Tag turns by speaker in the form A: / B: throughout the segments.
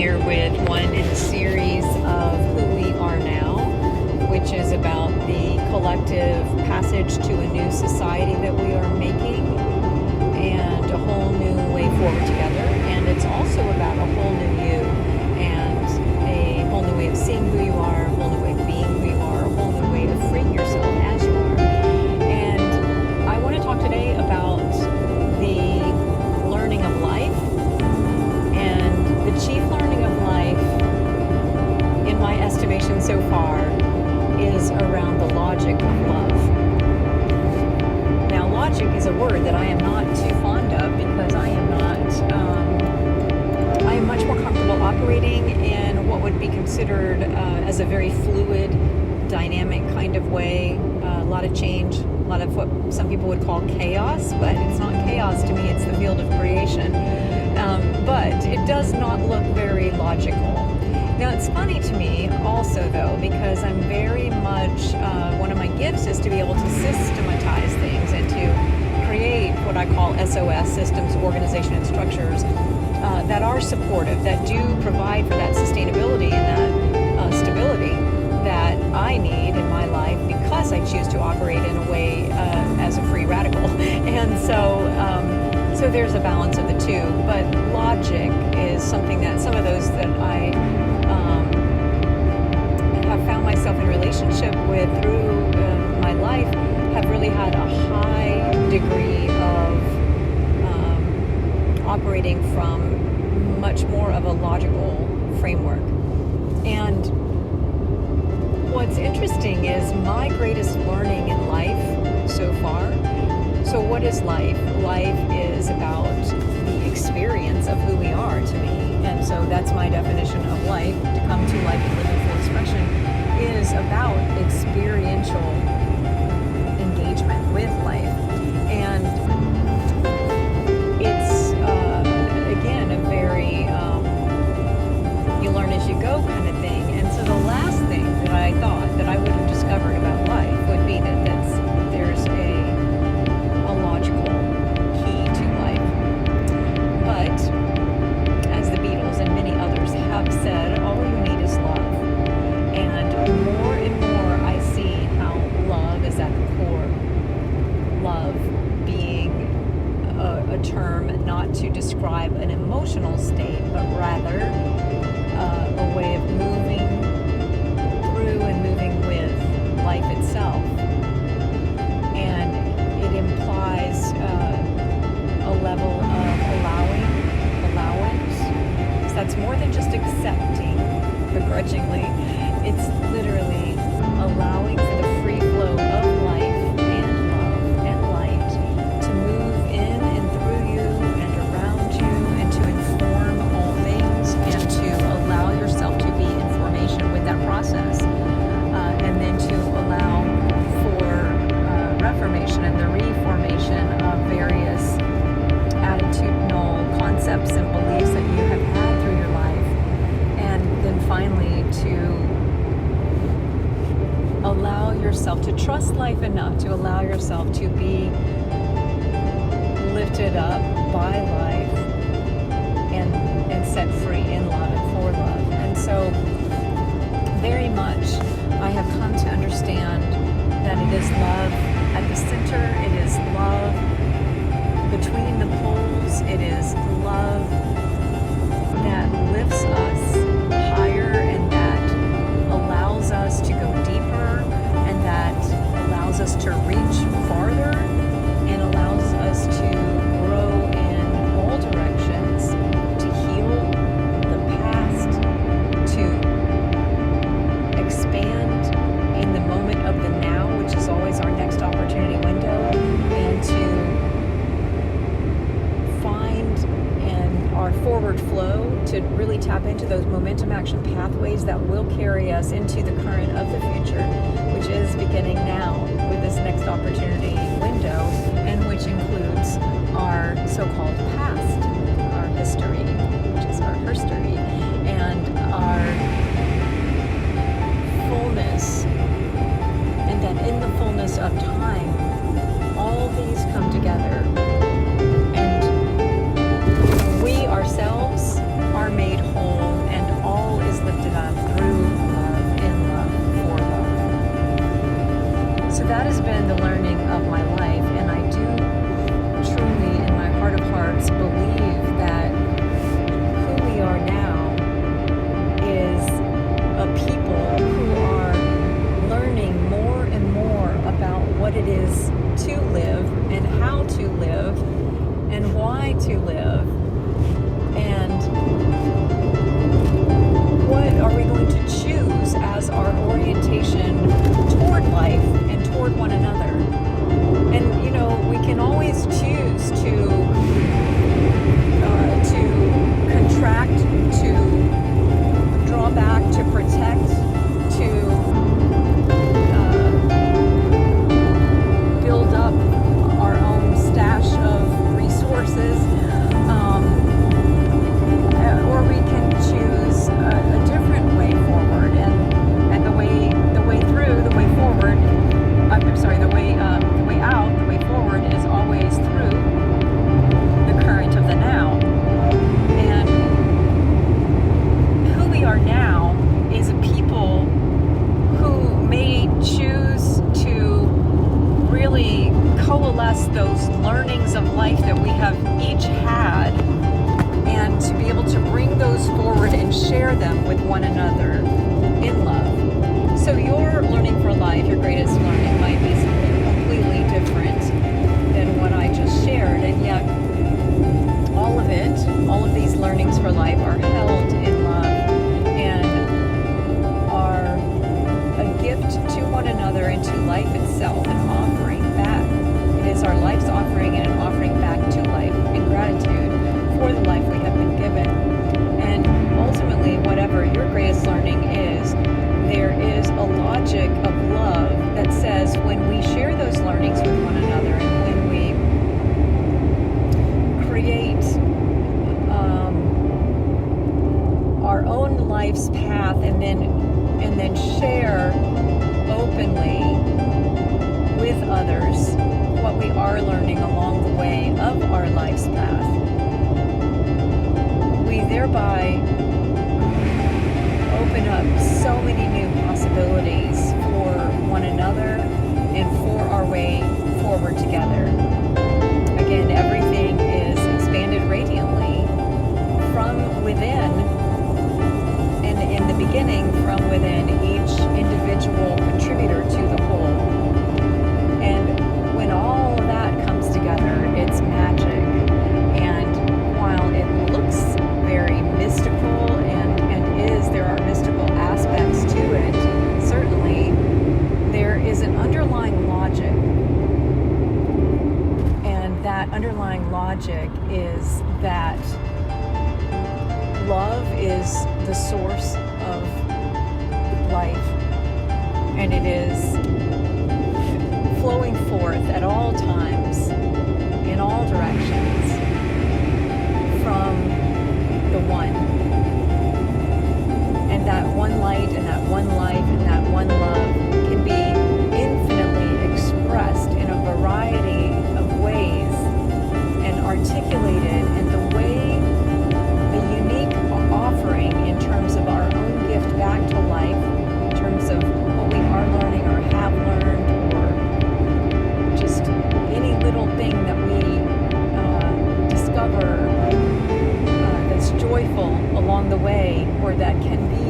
A: here with one in the series of Who We Are Now, which is about the collective passage to a new society that we are making and a whole new way forward together. And it's also about a whole new you and a whole new way of seeing who you are, a whole new way of being who you are, a whole new way of freeing yourself as you are. And I want to talk today about the learning of life. And the chief learning of life, in my estimation so far, is around the logic of love. Now, logic is a word that I am not too fond of because I am much more comfortable operating in what would be considered as a very fluid, dynamic kind of way. A lot of change, a lot of what some people would call chaos, but it's not chaos to me, it's the field of creation. But it does not look very logical. Now, it's funny to me also, though, because I'm very much, one of my gifts is to be able to systematize things and to create what I call SOS, systems, organization, and structures that are supportive, that do provide for that sustainability and that stability that I need in my life because I choose to operate in a way as a free radical. And so there's a balance of the two. But logic is something that some of those that I have found myself in relationship with through my life have really had a high degree of operating from much more of a logical framework. And what's interesting is my greatest learning in life so far. So what is life? Life is about the experience of who we are to me. And so that's my definition of life. To come to life and live in full expression is about experiential engagement with life. And it's, again, a very you learn as you go kind of thing. And so the last thing that I thought that I would have discovered about life would be that there's a logical key to life. But as the Beatles and many others have said, all you need is love. And more I see how love is at the core. Love being a term not to describe an emotional state, but rather a way of moving through and moving with life itself. And it implies a level of allowance. So that's more than just accepting begrudgingly. It's literally allowing for the free flow of life and love and light to move in and through you and around you and to inform all things and to allow yourself to be in formation with that process. And then to allow for reformation and the reformation of various attitudinal concepts and beliefs that you have had through your life. And then finally to allow yourself to trust life enough to allow yourself to be lifted up by life and set free in love and for love. And so very much I have come to understand that it is love at the center, it is love between the poles, it is love that lifts us higher and that allows us to go deeper and that allows us to reach farther and allows us to grow in all directions, to heal the past, to expand in the moment of the now, which is always our next opportunity window, and to find and our forward flow to really tap into those momentum action pathways that will carry us into the current of the future, which is beginning now with this next opportunity window, and which includes our so-called past, our history, which is our herstory, and our fullness, and that in the fullness of time, all these come together, and we ourselves are made whole and one another in love. So your learning for life, your greatest learning, might be something completely different than what I just shared, and yet all of it, all of these learnings for life are held in love and are a gift to one another and to life itself, an offering back. It is our life's offering and an offering back to life in gratitude for the life we have been given. And ultimately, whatever your greatest learning is, there is a logic of love that says when we share those learnings with one another and when we create our own life's path and then share openly with others what we are learning along the way of our life's path, we thereby open up so many new possibilities for one another and for our way forward together. Again, everything is expanded radiantly from within, and in the beginning from within each individual contributor to the whole. And when all of that comes together, it's magic. And while it looks very mystical and there are mystical aspects to it, certainly there is an underlying logic. And that underlying logic is that love is the source of life, and it is flowing forth at all times, in all directions, from the one. And that one light and that one life and that one love can be infinitely expressed in a variety of ways and articulated in the way, the unique offering in terms of our own gift back to life, in terms of what we are learning or have learned, or just any little thing that we discover that's joyful along the way, or that can be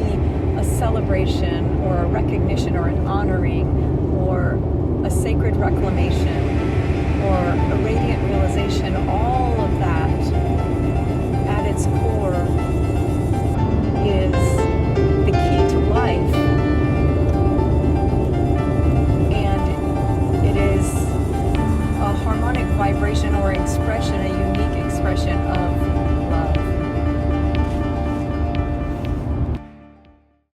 A: a celebration or a recognition or an honoring or a sacred reclamation or a radiant realization. All of that at its core is the key to life, and it is a harmonic vibration or expression, a unique expression of